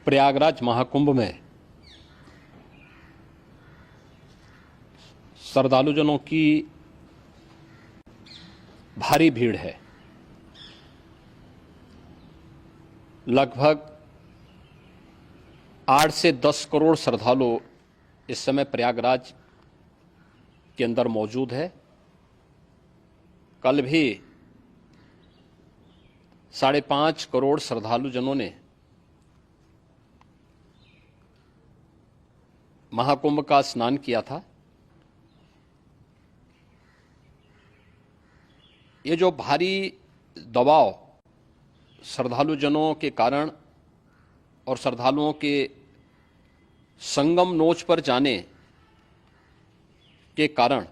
प्रयागराज महाकुंभ में श्रद्धालुजनों की भारी भीड़ है। लगभग 8 से 10 करोड़ श्रद्धालु इस समय प्रयागराज के अंदर मौजूद है। कल भी 5.5 करोड़ श्रद्धालुजनों ने महाकुंभ का स्नान किया था। ये जो भारी दबाव श्रद्धालुजनों के कारण और श्रद्धालुओं के संगम नोच पर जाने के कारण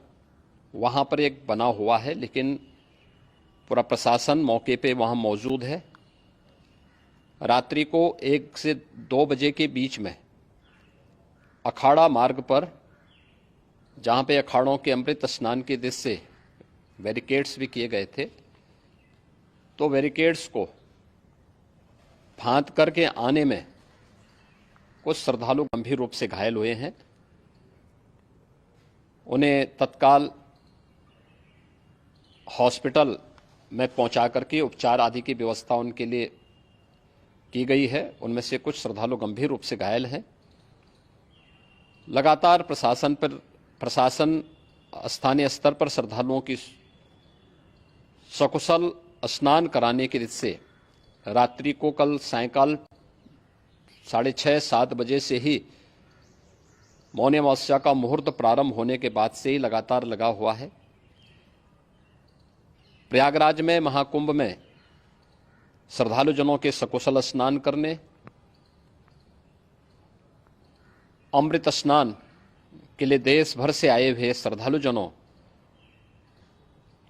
वहां पर एक बना हुआ है, लेकिन पूरा प्रशासन मौके पे वहां मौजूद है। रात्रि को 1 से 2 बजे के बीच में अखाड़ा मार्ग पर, जहां पे अखाड़ों के अमृत स्नान के दृश्य से बैरिकेड्स भी किए गए थे, तो बैरिकेड्स को फांद करके आने में कुछ श्रद्धालु गंभीर रूप से घायल हुए हैं। उन्हें तत्काल हॉस्पिटल में पहुंचा करके उपचार आदि की व्यवस्था उनके लिए की गई है। उनमें से कुछ श्रद्धालु गंभीर रूप से घायल हैं। लगातार प्रशासन स्थानीय स्तर पर श्रद्धालुओं की सकुशल स्नान कराने के दृष्टि से रात्रि को कल सायंकाल 6:30-7 बजे से ही मौनी अमावस्या का मुहूर्त प्रारंभ होने के बाद से ही लगातार लगा हुआ है। प्रयागराज में महाकुंभ में श्रद्धालुजनों के सकुशल स्नान करने, अमृत स्नान के लिए देश भर से आए हुए श्रद्धालुजनों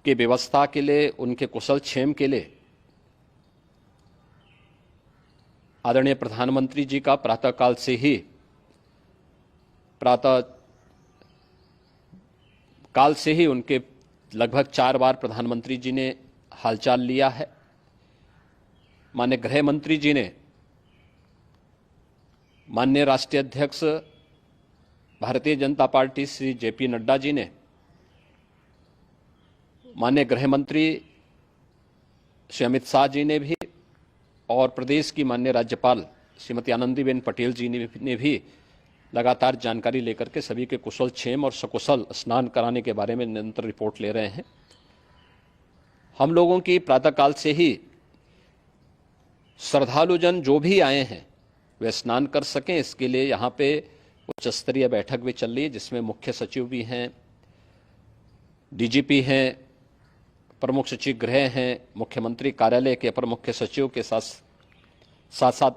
की व्यवस्था के लिए, उनके कुशल क्षेम के लिए आदरणीय प्रधानमंत्री जी का प्रातःकाल से ही उनके लगभग 4 बार प्रधानमंत्री जी ने हालचाल लिया है। माननीय गृह मंत्री जी ने, माननीय राष्ट्रीय अध्यक्ष भारतीय जनता पार्टी श्री जेपी नड्डा जी ने, माननीय गृह मंत्री श्री अमित शाह जी ने भी, और प्रदेश की माननीय राज्यपाल श्रीमती आनंदीबेन पटेल जी ने भी लगातार जानकारी लेकर के सभी के कुशल क्षेम और सकुशल स्नान कराने के बारे में निरंतर रिपोर्ट ले रहे हैं। हम लोगों की प्रातःकाल से ही श्रद्धालुजन जो भी आए हैं वे स्नान कर सकें, इसके लिए यहाँ पे उच्च स्तरीय बैठक भी चल रही है, जिसमें मुख्य सचिव भी हैं, डीजीपी हैं, प्रमुख सचिव गृह हैं, मुख्यमंत्री कार्यालय के अपर मुख्य सचिव के साथ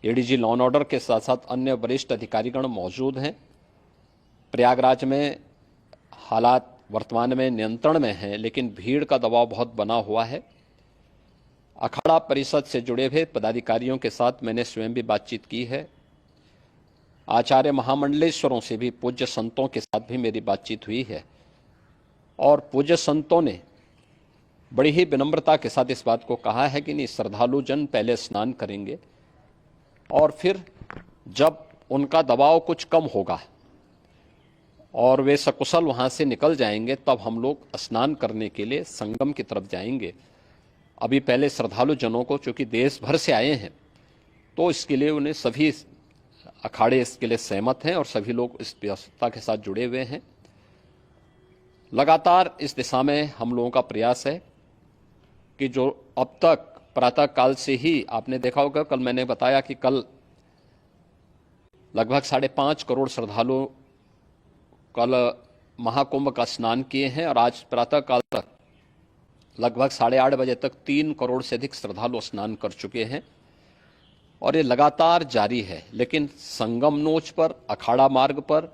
एडीजी लॉ एंड ऑर्डर के साथ साथ अन्य वरिष्ठ अधिकारीगण मौजूद हैं। प्रयागराज में हालात वर्तमान में नियंत्रण में हैं, लेकिन भीड़ का दबाव बहुत बना हुआ है। अखाड़ा परिषद से जुड़े हुए पदाधिकारियों के साथ मैंने स्वयं भी बातचीत की है। आचार्य महामंडलेश्वरों से भी, पूज्य संतों के साथ भी मेरी बातचीत हुई है, और पूज्य संतों ने बड़ी ही विनम्रता के साथ इस बात को कहा है कि नहीं, श्रद्धालु जन पहले स्नान करेंगे और फिर जब उनका दबाव कुछ कम होगा और वे सकुशल वहां से निकल जाएंगे, तब हम लोग स्नान करने के लिए संगम की तरफ जाएंगे। अभी पहले श्रद्धालु जनों को, चूंकि देश भर से आए हैं, तो इसके लिए उन्हें सभी अखाड़े इसके लिए सहमत हैं और सभी लोग इस व्यवस्था के साथ जुड़े हुए हैं। लगातार इस दिशा में हम लोगों का प्रयास है कि जो अब तक प्रातःकाल से ही आपने देखा होगा, कल मैंने बताया कि कल लगभग 5.5 करोड़ श्रद्धालु कल महाकुंभ का स्नान किए हैं, और आज प्रातःकाल तक लगभग 8:30 बजे तक 3 करोड़ से अधिक श्रद्धालु स्नान कर चुके हैं, और ये लगातार जारी है। लेकिन संगम नोच पर, अखाड़ा मार्ग पर,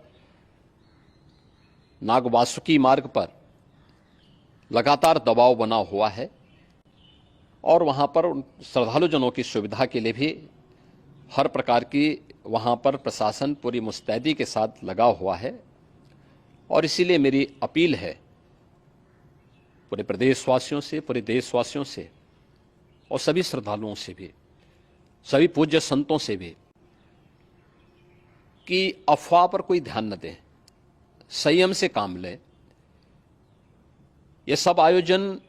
नागवासुकी मार्ग पर लगातार दबाव बना हुआ है, और वहां पर श्रद्धालुजनों की सुविधा के लिए भी हर प्रकार की वहां पर प्रशासन पूरी मुस्तैदी के साथ लगा हुआ है। और इसीलिए मेरी अपील है पूरे प्रदेशवासियों से, पूरे देशवासियों से और सभी श्रद्धालुओं से भी सभी पूज्य संतों से भी कि अफवाह पर कोई ध्यान न दें, संयम से काम लें। यह सब आयोजन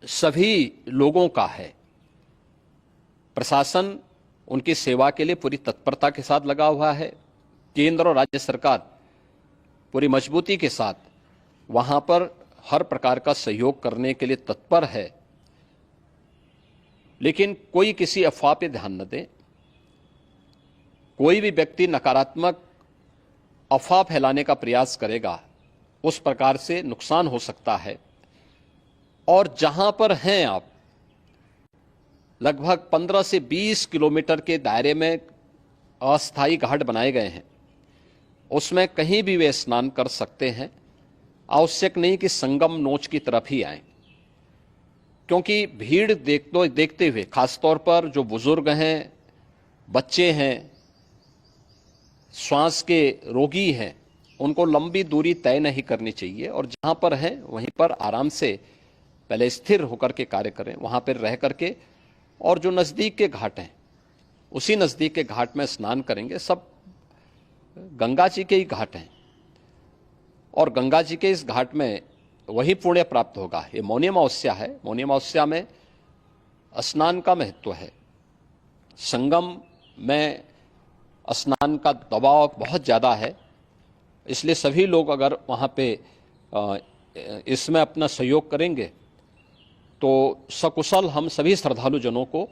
सभी लोगों का है। प्रशासन उनकी सेवा के लिए पूरी तत्परता के साथ लगा हुआ है। केंद्र और राज्य सरकार पूरी मजबूती के साथ वहां पर हर प्रकार का सहयोग करने के लिए तत्पर है। लेकिन कोई किसी अफवाह पे ध्यान न दे। कोई भी व्यक्ति नकारात्मक अफवाह फैलाने का प्रयास करेगा, उस प्रकार से नुकसान हो सकता है। और जहां पर हैं आप, लगभग 15 से 20 किलोमीटर के दायरे में अस्थायी घाट बनाए गए हैं। उसमें कहीं भी वे स्नान कर सकते हैं। आवश्यक नहीं कि संगम नोच की तरफ ही आएं, क्योंकि भीड़ देखते हुए, खासतौर पर जो बुजुर्ग हैं, बच्चे हैं, श्वास के रोगी हैं, उनको लंबी दूरी तय नहीं करनी चाहिए। और जहां पर हैं वहीं पर आराम से पहले स्थिर होकर के कार्य करें, वहां पर रह करके। और जो नजदीक के घाट हैं, उसी नजदीक के घाट में स्नान करेंगे। सब गंगा जी के ही घाट हैं और गंगा जी के इस घाट में वही पुण्य प्राप्त होगा। ये मौनी अमावस्या है। मौनी अमावस्या में स्नान का महत्व है। संगम में स्नान का दबाव बहुत ज़्यादा है, इसलिए सभी लोग अगर वहाँ पे इसमें अपना सहयोग करेंगे तो सकुशल हम सभी श्रद्धालु जनों को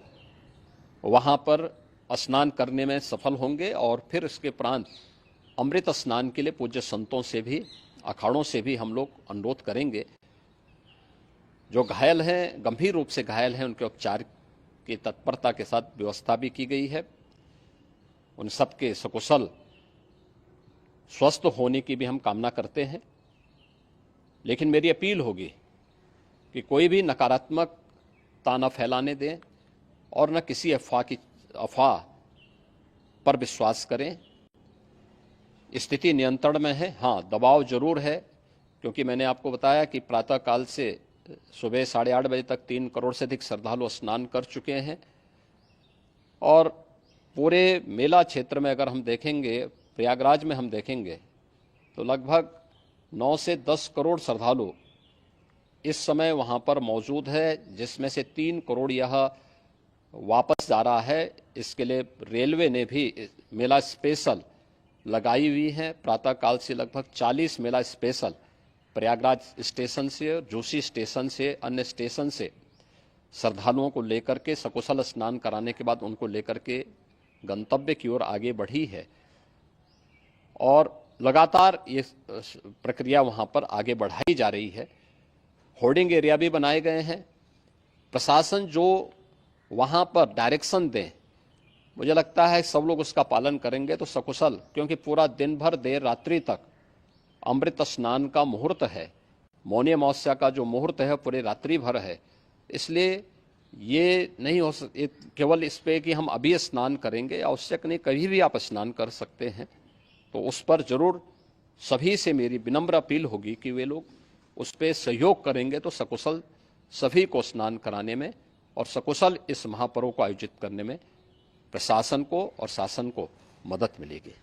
वहाँ पर स्नान करने में सफल होंगे। और फिर इसके उपरांत अमृत स्नान के लिए पूज्य संतों से भी, अखाड़ों से भी हम लोग अनुरोध करेंगे। जो घायल हैं, गंभीर रूप से घायल हैं, उनके उपचार की तत्परता के साथ व्यवस्था भी की गई है। उन सबके सकुशल स्वस्थ होने की भी हम कामना करते हैं। लेकिन मेरी अपील होगी कि कोई भी नकारात्मकता न फैलाने दें और न किसी अफवाह पर विश्वास करें। स्थिति नियंत्रण में है। हाँ, दबाव जरूर है, क्योंकि मैंने आपको बताया कि प्रातःकाल से सुबह 8:30 बजे तक 3 करोड़ से अधिक श्रद्धालु स्नान कर चुके हैं। और पूरे मेला क्षेत्र में अगर हम देखेंगे, प्रयागराज में हम देखेंगे, तो लगभग 9 से 10 करोड़ श्रद्धालु इस समय वहां पर मौजूद है, जिसमें से 3 करोड़ यह वापस जा रहा है। इसके लिए रेलवे ने भी मेला स्पेशल लगाई हुई है। प्रातःकाल से लगभग 40 मेला स्पेशल प्रयागराज स्टेशन से, जोशी स्टेशन से, अन्य स्टेशन से श्रद्धालुओं को लेकर के सकुशल स्नान कराने के बाद उनको लेकर के गंतव्य की ओर आगे बढ़ी है। और लगातार ये प्रक्रिया वहां पर आगे बढ़ाई जा रही है। होर्डिंग एरिया भी बनाए गए हैं। प्रशासन जो वहां पर डायरेक्शन दें, मुझे लगता है सब लोग उसका पालन करेंगे तो सकुशल, क्योंकि पूरा दिन भर देर रात्रि तक अमृत स्नान का मुहूर्त है। मौनी अमावस्या का जो मुहूर्त है पूरे रात्रि भर है। इसलिए ये नहीं हो केवल इस पे कि हम अभी स्नान करेंगे, आवश्यक नहीं, कभी भी आप स्नान कर सकते हैं। तो उस पर जरूर सभी से मेरी विनम्र अपील होगी कि वे लोग उस पर सहयोग करेंगे तो सकुशल सभी को स्नान कराने में और सकुशल इस महापर्व को आयोजित करने में प्रशासन को और शासन को मदद मिलेगी।